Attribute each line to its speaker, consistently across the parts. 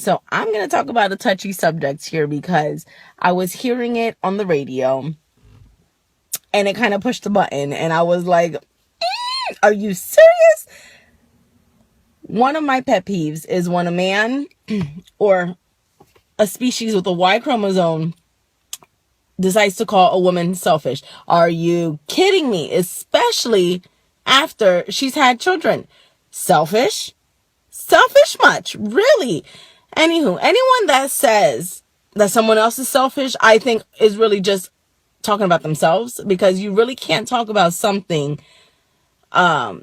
Speaker 1: So I'm going to talk about a touchy subject here because I was hearing it on the radio and it kind of pushed the button and I was like, are you serious? One of my pet peeves is when a man or a species with a Y chromosome decides to call a woman selfish. Are you kidding me? Especially after she's had children. Selfish? Selfish much? Really? Anywho, anyone that says that someone else is selfish, I think is really just talking about themselves, because you really can't talk about something. I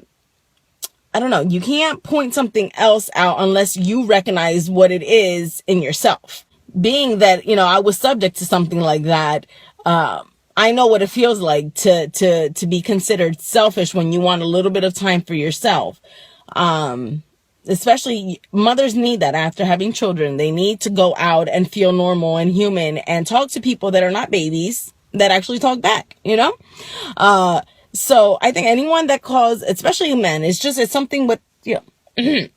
Speaker 1: don't know. You can't point something else out unless you recognize what it is in yourself. Being that, I was subject to something like that, I know what it feels like to be considered selfish when you want a little bit of time for yourself. Especially mothers need that after having children. They need to go out and feel normal and human and talk to people that are not babies, that actually talk back, So I think anyone that calls, especially men, it's something with, a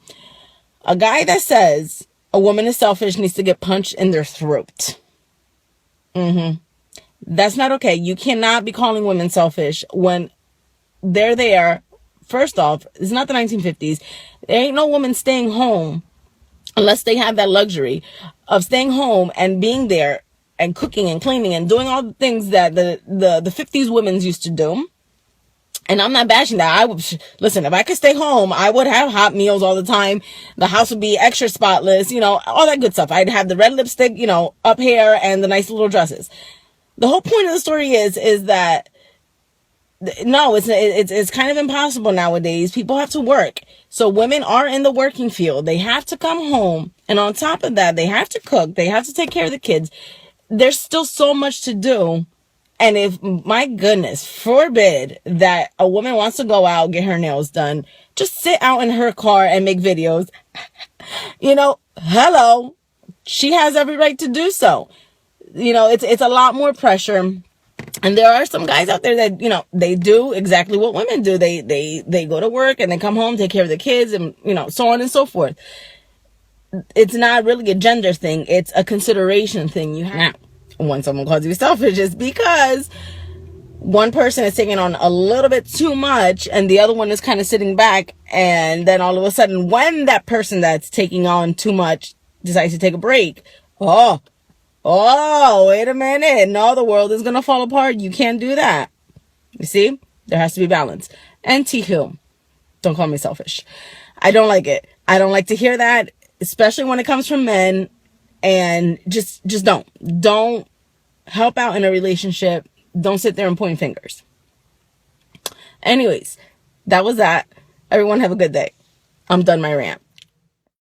Speaker 1: guy that says a woman is selfish needs to get punched in their throat. That's not okay. You cannot be calling women selfish when they're there. First off, it's not the 1950s. There ain't no woman staying home unless they have that luxury of staying home and being there and cooking and cleaning and doing all the things that the 50s women used to do. And I'm not bashing that. Listen, if I could stay home, I would have hot meals all the time. The house would be extra spotless, all that good stuff. I'd have the red lipstick, up hair and the nice little dresses. The whole point of the story is that no, it's kind of impossible nowadays. People have to work. So women are in the working field. They have to come home. And on top of that, they have to cook. They have to take care of the kids. There's still so much to do. And if, my goodness, forbid that a woman wants to go out, get her nails done, just sit out in her car and make videos, hello, she has every right to do so. It's a lot more pressure. And there are some guys out there that, they do exactly what women do. They go to work and they come home, take care of the kids and, so on and so forth. It's not really a gender thing. It's a consideration thing you have. Now, when someone calls you selfish, it's because one person is taking on a little bit too much and the other one is kind of sitting back. And then all of a sudden, when that person that's taking on too much decides to take a break, oh, wait a minute. No, the world is going to fall apart. You can't do that. You see, there has to be balance. And T-Hill, don't call me selfish. I don't like it. I don't like to hear that, especially when it comes from men. And just don't help out in a relationship. Don't sit there and point fingers. Anyways, that was that. Everyone have a good day. I'm done my rant.